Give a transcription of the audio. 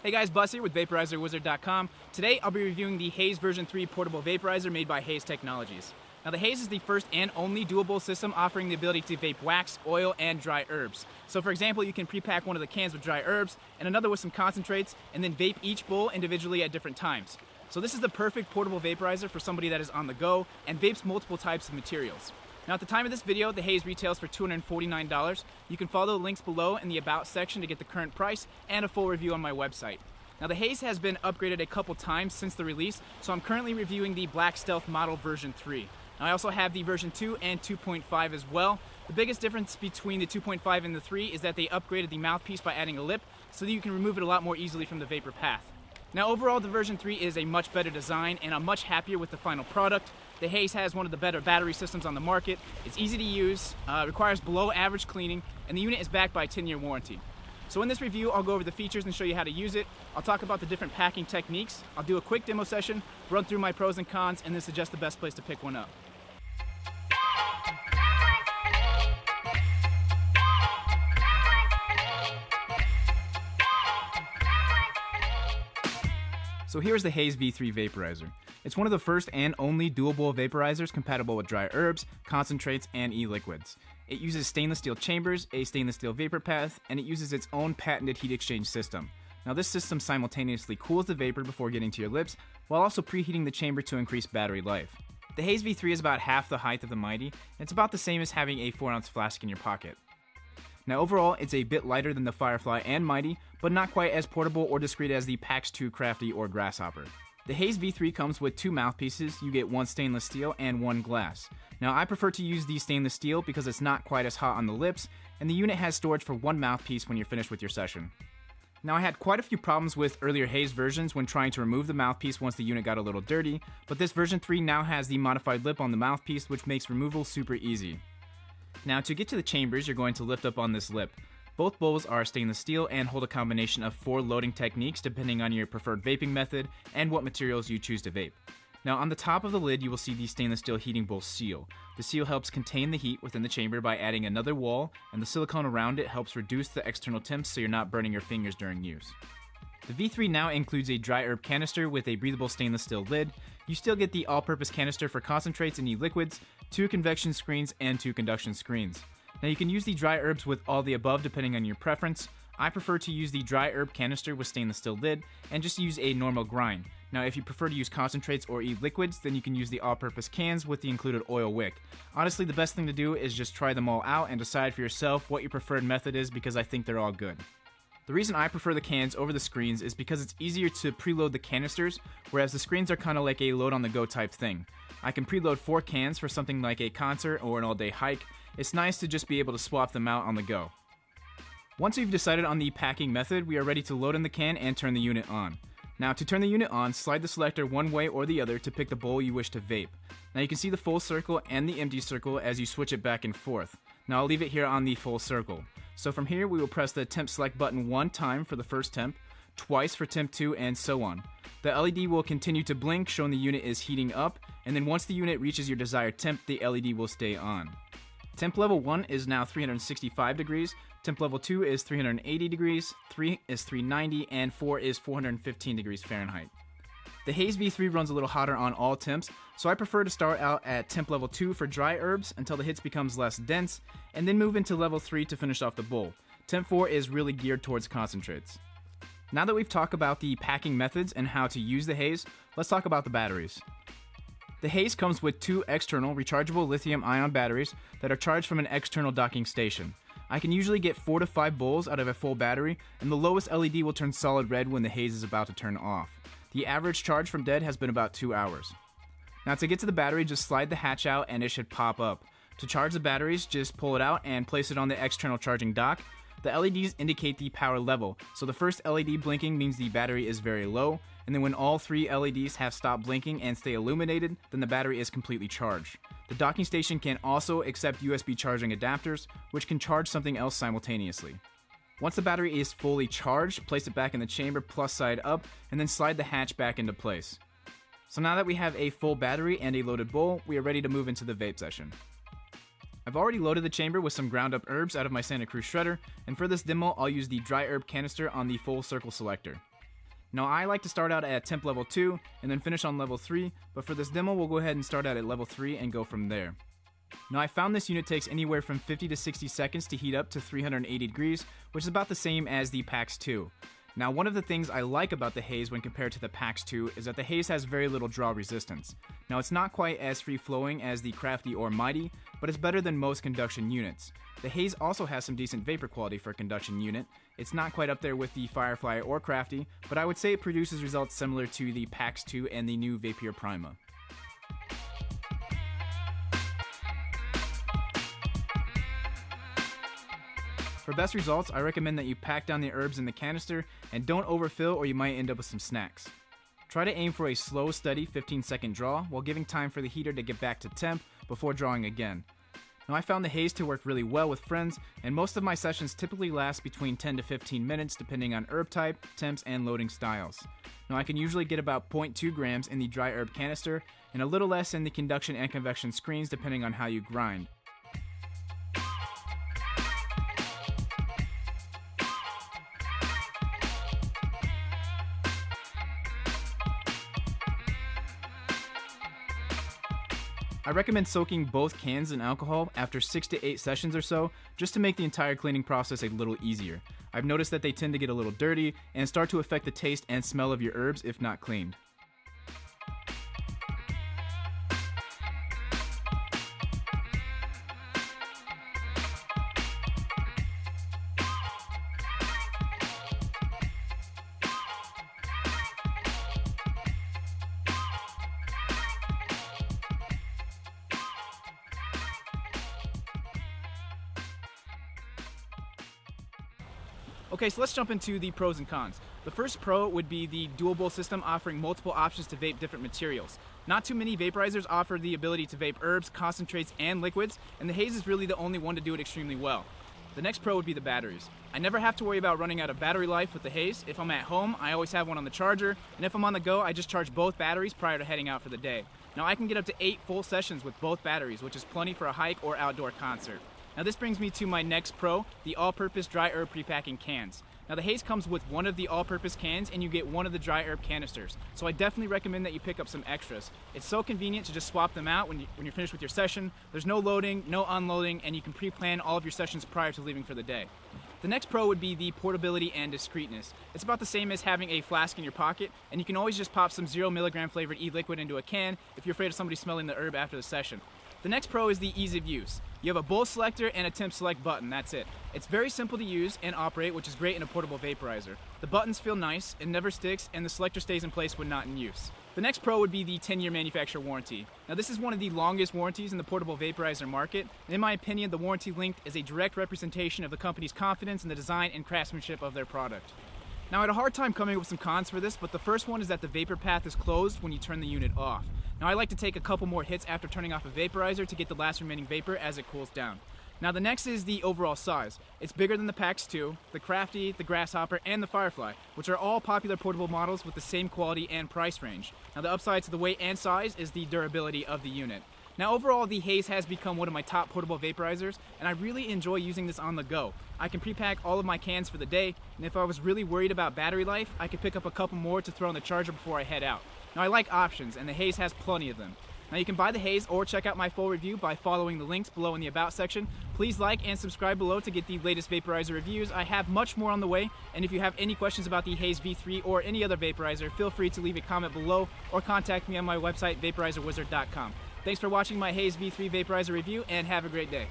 Hey guys, Bus here with VaporizerWizard.com. Today I'll be reviewing the Haze V3 portable vaporizer made by Haze Technologies. Now the Haze is the first and only doable system offering the ability to vape wax, oil, and dry herbs. So for example, you can pre-pack one of the cans with dry herbs and another with some concentrates and then vape each bowl individually at different times. So this is the perfect portable vaporizer for somebody that is on the go and vapes multiple types of materials. Now at the time of this video, the Haze retails for $249. You can follow the links below in the About section to get the current price and a full review on my website. Now the Haze has been upgraded a couple times since the release, so I'm currently reviewing the Black Stealth model version 3. Now I also have the version 2 and 2.5 as well. The biggest difference between the 2.5 and the 3 is that they upgraded the mouthpiece by adding a lip so that you can remove it a lot more easily from the vapor path. Now overall, the version 3 is a much better design and I'm much happier with the final product. The Haze has one of the better battery systems on the market. It's easy to use, requires below average cleaning, and the unit is backed by a 10-year warranty. So in this review, I'll go over the features and show you how to use it. I'll talk about the different packing techniques. I'll do a quick demo session, run through my pros and cons, and then suggest the best place to pick one up. So here's the Haze V3 vaporizer. It's one of the first and only doable vaporizers compatible with dry herbs, concentrates, and e-liquids. It uses stainless steel chambers, a stainless steel vapor path, and it uses its own patented heat exchange system. Now this system simultaneously cools the vapor before getting to your lips, while also preheating the chamber to increase battery life. The Haze V3 is about half the height of the Mighty, and it's about the same as having a 4-ounce flask in your pocket. Now overall, it's a bit lighter than the Firefly and Mighty, but not quite as portable or discreet as the PAX 2 Crafty or Grasshopper. The Haze V3 comes with 2 mouthpieces. You get one stainless steel and one glass. Now I prefer to use the stainless steel because it's not quite as hot on the lips, and the unit has storage for one mouthpiece when you're finished with your session. Now I had quite a few problems with earlier Haze versions when trying to remove the mouthpiece once the unit got a little dirty, but this version 3 now has the modified lip on the mouthpiece, which makes removal super easy. Now to get to the chambers, you're going to lift up on this lip. Both bowls are stainless steel and hold a combination of 4 loading techniques depending on your preferred vaping method and what materials you choose to vape. Now on the top of the lid you will see the stainless steel heating bowl seal. The seal helps contain the heat within the chamber by adding another wall, and the silicone around it helps reduce the external temps so you're not burning your fingers during use. The V3 now includes a dry herb canister with a breathable stainless steel lid. You still get the all-purpose canister for concentrates and e-liquids, 2 convection screens, and 2 conduction screens. Now you can use the dry herbs with all the above depending on your preference. I prefer to use the dry herb canister with stainless steel lid and just use a normal grind. Now if you prefer to use concentrates or e-liquids, then you can use the all-purpose cans with the included oil wick. Honestly, the best thing to do is just try them all out and decide for yourself what your preferred method is because I think they're all good. The reason I prefer the cans over the screens is because it's easier to preload the canisters, whereas the screens are kind of like a load-on-the-go type thing. I can preload 4 cans for something like a concert or an all-day hike. It's nice to just be able to swap them out on the go. Once we've decided on the packing method, we are ready to load in the can and turn the unit on. Now to turn the unit on, slide the selector one way or the other to pick the bowl you wish to vape. Now you can see the full circle and the empty circle as you switch it back and forth. Now I'll leave it here on the full circle. So from here we will press the temp select button 1 time for the first temp, twice for temp 2, and so on. The LED will continue to blink showing the unit is heating up, and then once the unit reaches your desired temp, the LED will stay on. Temp level 1 is now 365 degrees, temp level 2 is 380 degrees, 3 is 390, and 4 is 415 degrees Fahrenheit. The Haze V3 runs a little hotter on all temps, so I prefer to start out at temp level 2 for dry herbs until the hits becomes less dense, and then move into level 3 to finish off the bowl. Temp 4 is really geared towards concentrates. Now that we've talked about the packing methods and how to use the Haze, let's talk about the batteries. The Haze comes with 2 external rechargeable lithium-ion batteries that are charged from an external docking station. I can usually get 4 to 5 bowls out of a full battery, and the lowest LED will turn solid red when the Haze is about to turn off. The average charge from dead has been about 2 hours. Now to get to the battery, just slide the hatch out and it should pop up. To charge the batteries, just pull it out and place it on the external charging dock. The LEDs indicate the power level, so the first LED blinking means the battery is very low, and then when all 3 LEDs have stopped blinking and stay illuminated, then the battery is completely charged. The docking station can also accept USB charging adapters, which can charge something else simultaneously. Once the battery is fully charged, place it back in the chamber plus side up, and then slide the hatch back into place. So now that we have a full battery and a loaded bowl, we are ready to move into the vape session. I've already loaded the chamber with some ground up herbs out of my Santa Cruz shredder, and for this demo I'll use the dry herb canister on the full circle selector. Now I like to start out at temp level 2 and then finish on level 3, but for this demo we'll go ahead and start out at level 3 and go from there. Now I found this unit takes anywhere from 50 to 60 seconds to heat up to 380 degrees, which is about the same as the PAX 2. Now one of the things I like about the Haze when compared to the PAX 2 is that the Haze has very little draw resistance. Now it's not quite as free-flowing as the Crafty or Mighty, but it's better than most conduction units. The Haze also has some decent vapor quality for a conduction unit. It's not quite up there with the Firefly or Crafty, but I would say it produces results similar to the PAX 2 and the new Vapier Prima. For best results, I recommend that you pack down the herbs in the canister and don't overfill or you might end up with some snacks. Try to aim for a slow, steady 15-second draw while giving time for the heater to get back to temp before drawing again. Now I found the Haze to work really well with friends, and most of my sessions typically last between 10 to 15 minutes depending on herb type, temps, and loading styles. Now I can usually get about 0.2 grams in the dry herb canister and a little less in the conduction and convection screens depending on how you grind. I recommend soaking both cans in alcohol after 6 to 8 sessions or so, just to make the entire cleaning process a little easier. I've noticed that they tend to get a little dirty and start to affect the taste and smell of your herbs if not cleaned. Okay, so let's jump into the pros and cons. The first pro would be the dual bowl system offering multiple options to vape different materials. Not too many vaporizers offer the ability to vape herbs, concentrates, and liquids, and the Haze is really the only one to do it extremely well. The next pro would be the batteries. I never have to worry about running out of battery life with the Haze. If I'm at home, I always have one on the charger, and if I'm on the go, I just charge both batteries prior to heading out for the day. Now I can get up to 8 full sessions with both batteries, which is plenty for a hike or outdoor concert. Now this brings me to my next pro, the all-purpose dry herb prepacking cans. Now the Haze comes with one of the all-purpose cans and you get one of the dry herb canisters. So I definitely recommend that you pick up some extras. It's so convenient to just swap them out when you're finished with your session. There's no loading, no unloading, and you can pre-plan all of your sessions prior to leaving for the day. The next pro would be the portability and discreetness. It's about the same as having a flask in your pocket, and you can always just pop some 0 milligram flavored e-liquid into a can if you're afraid of somebody smelling the herb after the session. The next pro is the ease of use. You have a bowl selector and a temp select button, that's it. It's very simple to use and operate, which is great in a portable vaporizer. The buttons feel nice, it never sticks, and the selector stays in place when not in use. The next pro would be the 10-year manufacturer warranty. Now this is one of the longest warranties in the portable vaporizer market, and in my opinion the warranty length is a direct representation of the company's confidence in the design and craftsmanship of their product. Now I had a hard time coming up with some cons for this, but the first one is that the vapor path is closed when you turn the unit off. Now I like to take a couple more hits after turning off a vaporizer to get the last remaining vapor as it cools down. Now the next is the overall size. It's bigger than the PAX 2, the Crafty, the Grasshopper, and the Firefly, which are all popular portable models with the same quality and price range. Now the upside to the weight and size is the durability of the unit. Now overall, the Haze has become one of my top portable vaporizers, and I really enjoy using this on the go. I can pre-pack all of my cans for the day, and if I was really worried about battery life, I could pick up a couple more to throw on the charger before I head out. Now I like options, and the Haze has plenty of them. Now you can buy the Haze or check out my full review by following the links below in the About section. Please like and subscribe below to get the latest vaporizer reviews. I have much more on the way, and if you have any questions about the Haze V3 or any other vaporizer, feel free to leave a comment below or contact me on my website, VaporizerWizard.com. Thanks for watching my Haze V3 vaporizer review, and have a great day.